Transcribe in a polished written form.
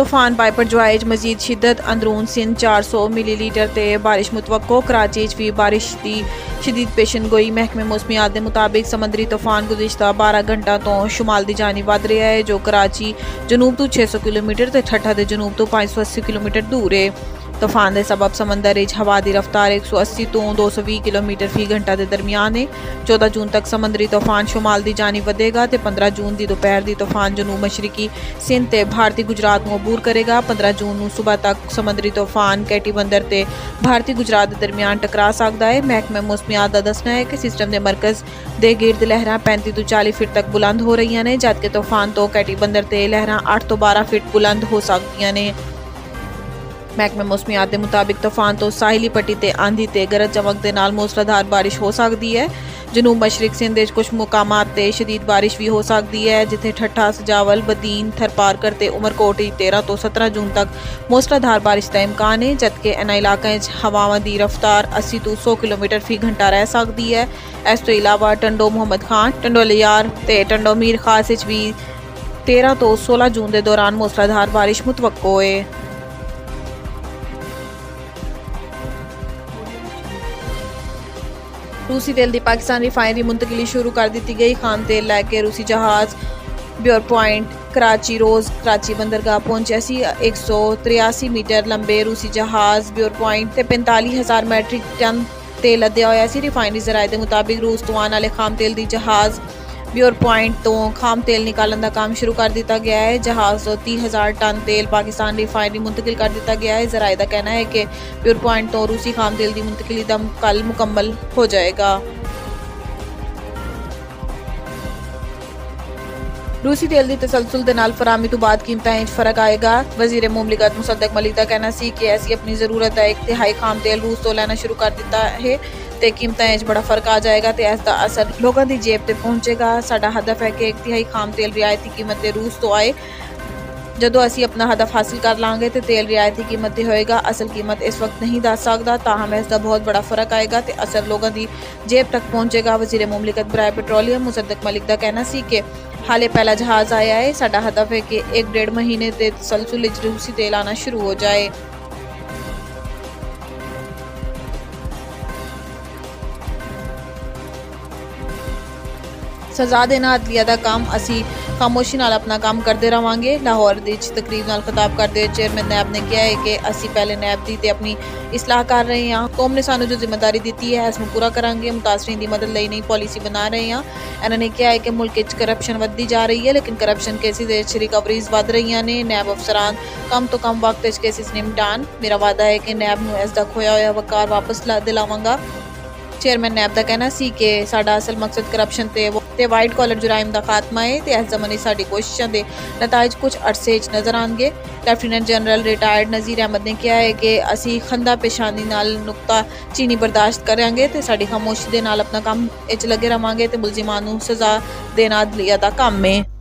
तूफान वाइपर जो अज मजीद शिद्दत अंदरून सिंध 400 मिलीलीटर ते बारिश मुतवक्को कराची भी बारिश की शदीद पेशन गोई। महकमे मौसमियात के मुताबिक समंदरी तूफान गुज़िश्ता 12 घंटा तो शुमाल की जानी वध रहा है जो कराची जनूब तो 600 किलोमीटर ते ठट्ठा के जनूब तो 580 किलोमीटर दूर है। तूफान के सबब समंदर हवा की रफ्तार 180 तो 220 किलोमीटर फी घंटा के दरमियान है। 14 जून तक समंदरी तूफान शुमाल की जानी वधेगा तो 15 जून की दोपहर की तूफान जनूब मशरकी सिंध ते भारतीय गुजरात को अबूर करेगा। 15 जून को सुबह तक समंदरी तूफान कैटी बंदर ते भारतीय गुजरात के दरमियान टकरा सकता है। महकमे मौसमियात का दसना है कि सिस्टम के मरकज़ के गिरद लहरां 35 तो 40 फीट तक बुलंद हो रही हैं, जबकि तूफान तो कैटी बंदर ते लहरां 8 तो 12 फीट बुलंद हो सकती हैं। महकमे मौसमियात के मुताबिक तूफान तो साहिली पट्टी ते आंधी ते गरज चमक के नाल मूसलाधार बारिश हो सकती है। जनूब मशरक सिंध के कुछ मुकामात ते शदीद बारिश भी हो सकती है, जिथे ठट्ठा, सजावल, बदीन, थरपारकर ते उमरकोट 13 तो 17 जून तक मूसलाधार बारिश का इम्कान है, जबकि इन्हां इलाकों हवावां की रफ्तार 80 तो 100 किलोमीटर फी घंटा रह सकती है। इस तो इलावा टंडो मुहम्मद खान, टंडो लियार ते टंडो मीर खास भी 13 तो 16 जून के दौरान मूसलाधार बारिश मुतवक्को है। रूसी तेल की पाकिस्तान रिफाइनरी मुंतकिली शुरू कर दी गई। खाम तेल लैके रूसी जहाज़ ब्योर पॉइंट कराची रोज़ कराची बंदरगाह पहुंचे सी। 183 मीटर लंबे रूसी जहाज़ ब्योर पॉइंट ते 45,000 मैट्रिक टन तेल लद्या होया सी। रिफाइनरी जराए के मुताबिक रूस तो आने वाले खाम तेल की जहाज़ ब्योर पॉइंट तो खाम तेल निकालने का काम शुरू कर दिया गया है। जहाज़ तो 30,000 टन तेल पाकिस्तान रिफाइनरी मुंतकिल कर दिया गया है। जराए का कहना है कि ब्योर पॉइंट तो रूसी खाम तेल की मुंतकिली दम कल मुकम्मल हो जाएगा। रूसी तेल की तसलसल के नाल फरामी तो बाद कीमतें फर्क आएगा। वजीर मुमलिकत मुसद्दक मलिक का कहना सी कि ऐसी अपनी जरूरत है 1/3 खाम तेल रूस तो लेना शुरू कर दिता है तो कीमतें बड़ा फर्क आ जाएगा तो इसका असर लोगों की जेब तक पहुंचेगा। साडा हदफ है कि 1/3 खाम तेल रियायती कीमत रूस तो आए। जदों असी अपना हदफ हासिल कर लांगे तो तेल रियायती कीमत होएगा। असल कीमत इस वक्त नहीं दस सकता, ताहम इसका बहुत बड़ा फर्क आएगा तो असर लोगों की जेब तक पहुंचेगा। वजीर मुमलिकत बराए पेट्रोलियम मुसद्दक मलिक का कहना सी कि हाले पहला जहाज़ आया है। साडा हदफ है कि 1-1.5 महीने के तसलसल रूसी तेल आना शुरू हो जाए। सजा देना अदलिया का काम असी खामोशी नाल अपना काम करते रहांगे। लाहौर तकरीब नाल खिताब करते चेयरमैन नैब ने कहा है कि असी पहले नैब की अपनी इसलाह कर रहे हैं। कौम ने सानू जो जिम्मेदारी दी है इसमें पूरा करांगे। मुतासरीन की मदद लई नई पॉलिसी बना रहे हैं। इन्होंने कहा है कि मुल्क करप्शन वधदी जा रही है, लेकिन करप्शन केसिस रिकवरीज वध रही ने। नैब अफसरान कम तो कम वक्त केसिस निपटान। मेरा वादा है कि नैब नूं इसदा खोया होया वकार वापस दिलावांगा। चेयरमैन नैब का कहना सी कि साडा असल मकसद करप्शन ते वाइट कॉलर जुराइम का खात्मा है तो इस जमाने साडी कोशिशों के नताइज कुछ अरसे नज़र आएंगे। लैफ्टिनेंट जनरल रिटायर्ड नज़ीर अहमद ने कहा है कि असी खंदा पेशानी नाल नुकता चीनी बर्दाश्त करांगे तो साडी खामोशी दे नाल अपना काम लगे रहांगे तो मुलजिमां नूं सज़ा देना अदलिया का काम है।